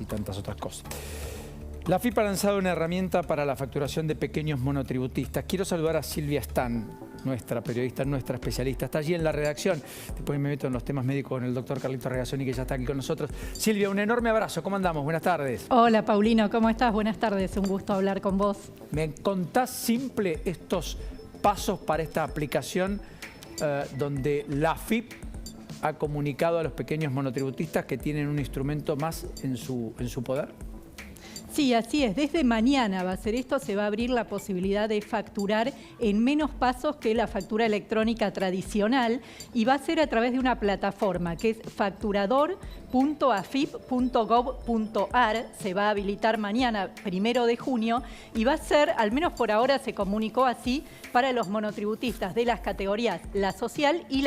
y tantas otras cosas. La AFIP ha lanzado una herramienta para la facturación de pequeños monotributistas. Quiero saludar a Silvia Stan, nuestra periodista, nuestra especialista. Está allí en la redacción. Después me meto en los temas médicos con el doctor Carlito Regazzoni, que ya está aquí con nosotros. Silvia, un enorme abrazo. ¿Cómo andamos? Buenas tardes. Hola, Paulino. ¿Cómo estás? Buenas tardes. Un gusto hablar con vos. ¿Me contás simple estos pasos para esta aplicación donde la AFIP ha comunicado a los pequeños monotributistas que tienen un instrumento más en su poder? Sí, así es. Desde mañana va a ser esto. Se va a abrir la posibilidad de facturar en menos pasos que la factura electrónica tradicional y va a ser a través de una plataforma que es facturador.afip.gov.ar. Se va a habilitar mañana, 1 de junio, y va a ser, al menos por ahora se comunicó así, para los monotributistas de las categorías la social y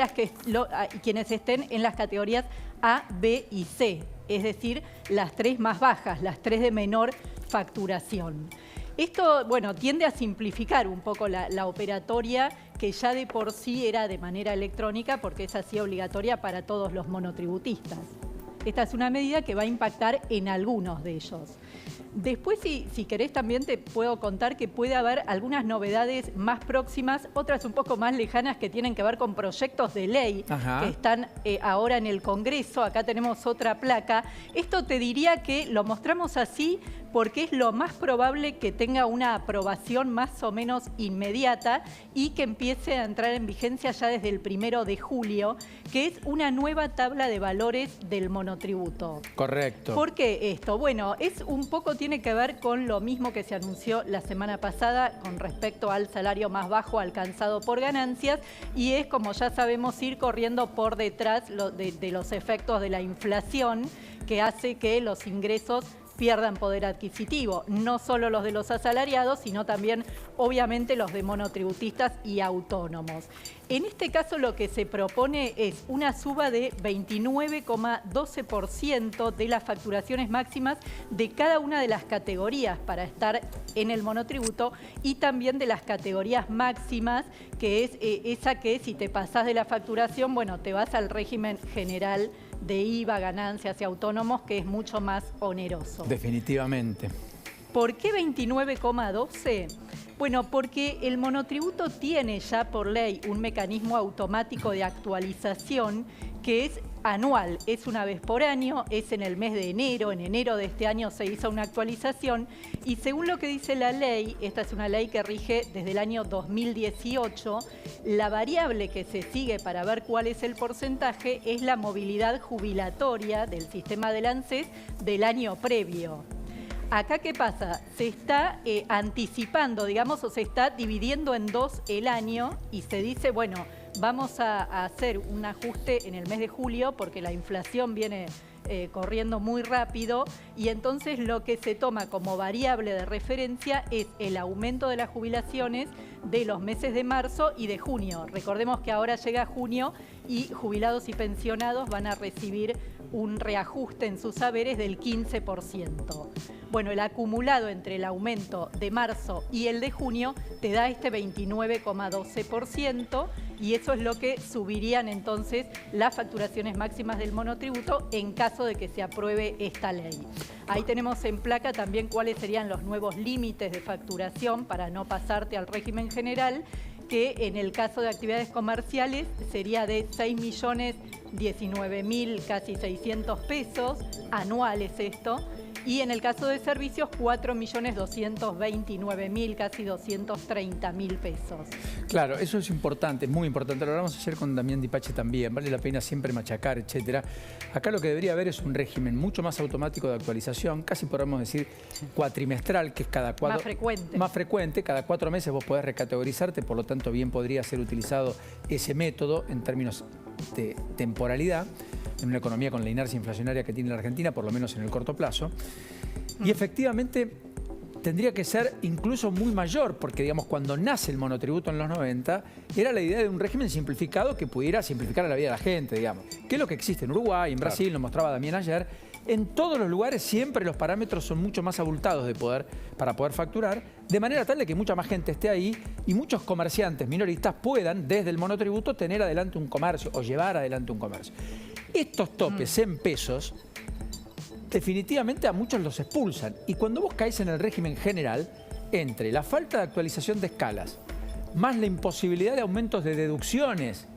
quienes estén en las categorías A, B y C. Es decir, las tres más bajas, las tres de menor facturación. Esto, bueno, tiende a simplificar un poco la operatoria que ya de por sí era de manera electrónica porque es así obligatoria para todos los monotributistas. Esta es una medida que va a impactar en algunos de ellos. Después, si querés, también te puedo contar que puede haber algunas novedades más próximas, otras un poco más lejanas que tienen que ver con proyectos de ley que están ahora en el Congreso. Acá tenemos otra placa. Esto te diría que lo mostramos así porque es lo más probable que tenga una aprobación más o menos inmediata y que empiece a entrar en vigencia ya desde el 1 de julio, que es una nueva tabla de valores del monotributo. Correcto. ¿Por qué esto? Bueno, es un poco, tiene que ver con lo mismo que se anunció la semana pasada con respecto al salario más bajo alcanzado por ganancias y es, como ya sabemos, ir corriendo por detrás de los efectos de la inflación que hace que los ingresos pierdan poder adquisitivo, no solo los de los asalariados, sino también, obviamente, los de monotributistas y autónomos. En este caso, lo que se propone es una suba de 29,12% de las facturaciones máximas de cada una de las categorías para estar en el monotributo y también de las categorías máximas, que es esa que si te pasás de la facturación, bueno, te vas al régimen general de IVA, ganancias y autónomos, que es mucho más oneroso. Definitivamente. ¿Por qué 29,12? Bueno, porque el monotributo tiene ya por ley un mecanismo automático de actualización que es anual, es una vez por año, es en el mes de enero. En enero de este año se hizo una actualización y según lo que dice la ley, esta es una ley que rige desde el año 2018, la variable que se sigue para ver cuál es el porcentaje es la movilidad jubilatoria del sistema del ANSES del año previo. Acá, ¿qué pasa? Se está anticipando, digamos, o se está dividiendo en dos el año y se dice, bueno, vamos a hacer un ajuste en el mes de julio porque la inflación viene corriendo muy rápido y entonces lo que se toma como variable de referencia es el aumento de las jubilaciones de los meses de marzo y de junio. Recordemos que ahora llega junio y jubilados y pensionados van a recibir un reajuste en sus saberes del 15%. Bueno, el acumulado entre el aumento de marzo y el de junio te da este 29,12% y eso es lo que subirían entonces las facturaciones máximas del monotributo en caso de que se apruebe esta ley. Ahí tenemos en placa también cuáles serían los nuevos límites de facturación para no pasarte al régimen general, que en el caso de actividades comerciales sería de 6.019.000, casi 600 pesos anuales esto. Y en el caso de servicios, 4.229.000, casi 230.000 pesos. Claro, eso es importante, es muy importante. Lo hablamos ayer con Damián Dipache también. Vale la pena siempre machacar, etcétera. Acá lo que debería haber es un régimen mucho más automático de actualización, casi podríamos decir cuatrimestral, que es cada cuatro... Más frecuente, cada 4 meses vos podés recategorizarte, por lo tanto bien podría ser utilizado ese método en términos de temporalidad, en una economía con la inercia inflacionaria que tiene la Argentina, por lo menos en el corto plazo. Y efectivamente tendría que ser incluso muy mayor, porque digamos cuando nace el monotributo en los 90, era la idea de un régimen simplificado que pudiera simplificar la vida de la gente, digamos. Que es lo que existe en Uruguay, en Brasil, lo mostraba Damián ayer. En todos los lugares siempre los parámetros son mucho más abultados para poder facturar, de manera tal de que mucha más gente esté ahí y muchos comerciantes minoristas puedan, desde el monotributo, tener adelante un comercio o llevar adelante un comercio. Estos topes en pesos definitivamente a muchos los expulsan. Y cuando vos caes en el régimen general, entre la falta de actualización de escalas, más la imposibilidad de aumentos de deducciones.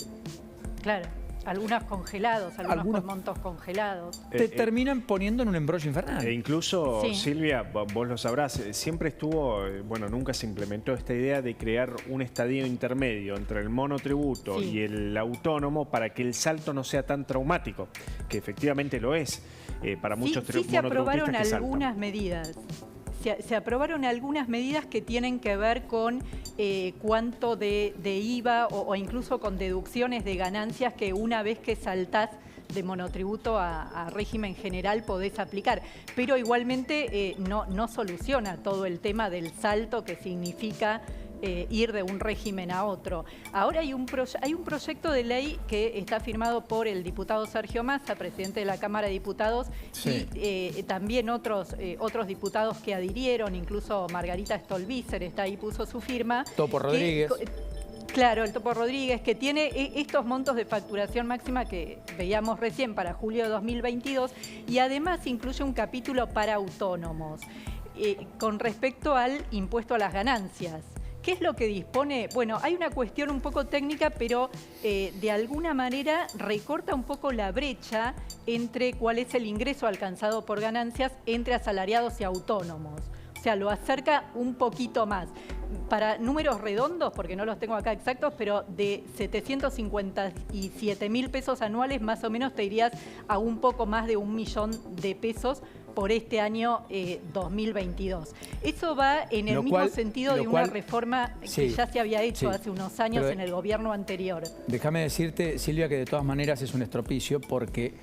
Claro, algunos congelados, algunos montos congelados. Te terminan poniendo en un embrollo infernal. E incluso, Sí. Silvia, vos lo sabrás, siempre estuvo, bueno, nunca se implementó esta idea de crear un estadio intermedio entre el monotributo Sí. y el autónomo para que el salto no sea tan traumático, que efectivamente lo es para muchos Sí se aprobaron monotributistas que saltan. algunas medidas. Se aprobaron algunas medidas que tienen que ver con cuánto de IVA o incluso con deducciones de ganancias que una vez que saltás de monotributo a régimen general podés aplicar. Pero igualmente no soluciona todo el tema del salto que significa ir de un régimen a otro. Ahora hay un proyecto de ley que está firmado por el diputado Sergio Massa, presidente de la Cámara de Diputados, Sí. y también otros diputados que adhirieron, incluso Margarita Stolbizer está ahí, puso su firma. Topo Rodríguez. Claro, el Topo Rodríguez, que tiene estos montos de facturación máxima que veíamos recién para julio de 2022 y además incluye un capítulo para autónomos con respecto al impuesto a las ganancias. ¿Qué es lo que dispone? Bueno, hay una cuestión un poco técnica, pero de alguna manera recorta un poco la brecha entre cuál es el ingreso alcanzado por ganancias entre asalariados y autónomos. O sea, lo acerca un poquito más. Para números redondos, porque no los tengo acá exactos, pero de 757.000 pesos anuales, más o menos te irías a un poco más de 1 millón de pesos por este año 2022. Eso va en el mismo sentido de una reforma que ya se había hecho hace unos años en el gobierno anterior. Déjame decirte, Silvia, que de todas maneras es un estropicio porque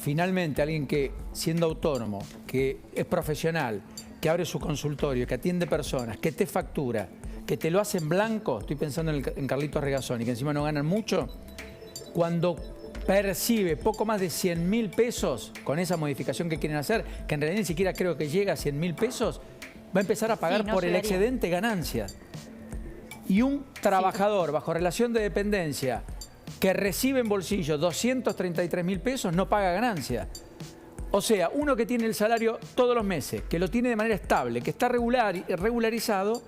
finalmente alguien que, siendo autónomo, que es profesional, que abre su consultorio, que atiende personas, que te factura, que te lo hace en blanco, estoy pensando en Carlitos Regazzoni, que encima no ganan mucho, cuando percibe poco más de 100.000 pesos con esa modificación que quieren hacer, que en realidad ni siquiera creo que llega a 100.000 pesos, va a empezar a pagar por el excedente ganancias. Y un trabajador bajo relación de dependencia que recibe en bolsillo 233.000 pesos no paga ganancia. O sea, uno que tiene el salario todos los meses, que lo tiene de manera estable, que está regularizado,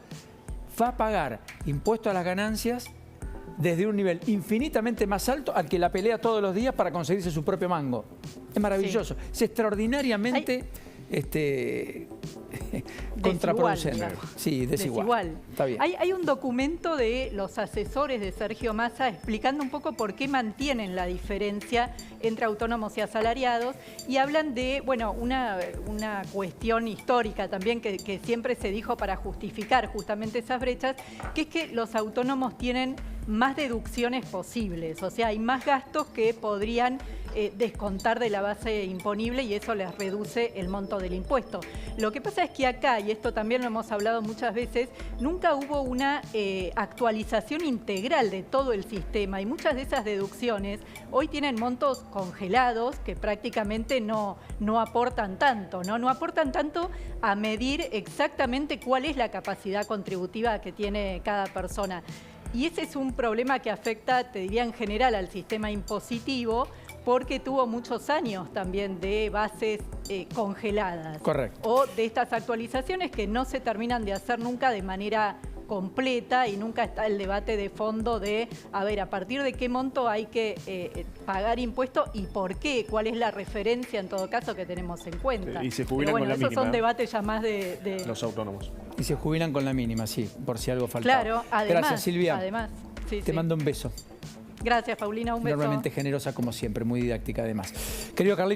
va a pagar impuesto a las ganancias desde un nivel infinitamente más alto al que la pelea todos los días para conseguirse su propio mango. Es maravilloso. Sí. Es extraordinariamente contraproducente. Desigual, sí, desigual. Está bien. Hay un documento de los asesores de Sergio Massa explicando un poco por qué mantienen la diferencia entre autónomos y asalariados y hablan de, bueno, una cuestión histórica también que siempre se dijo para justificar justamente esas brechas, que es que los autónomos tienen más deducciones posibles, o sea, hay más gastos que podrían descontar de la base imponible y eso les reduce el monto del impuesto. Lo que pasa es que acá, y esto también lo hemos hablado muchas veces, nunca hubo una actualización integral de todo el sistema y muchas de esas deducciones hoy tienen montos congelados que prácticamente no aportan tanto, ¿no? No aportan tanto a medir exactamente cuál es la capacidad contributiva que tiene cada persona. Y ese es un problema que afecta, te diría, en general al sistema impositivo, porque tuvo muchos años también de bases congeladas. Correcto. O de estas actualizaciones que no se terminan de hacer nunca de manera completa y nunca está el debate de fondo de, a ver, a partir de qué monto hay que pagar impuestos y por qué, cuál es la referencia en todo caso que tenemos en cuenta. Y se jubilan con la mínima. Esos son debates ya más de los autónomos. Y se jubilan con la mínima, sí, por si algo faltaba. Claro, además. Gracias, Silvia. Además, sí, Te mando un beso. Gracias, Paulina, un beso. Normalmente generosa como siempre, muy didáctica además. Querido Carlitos.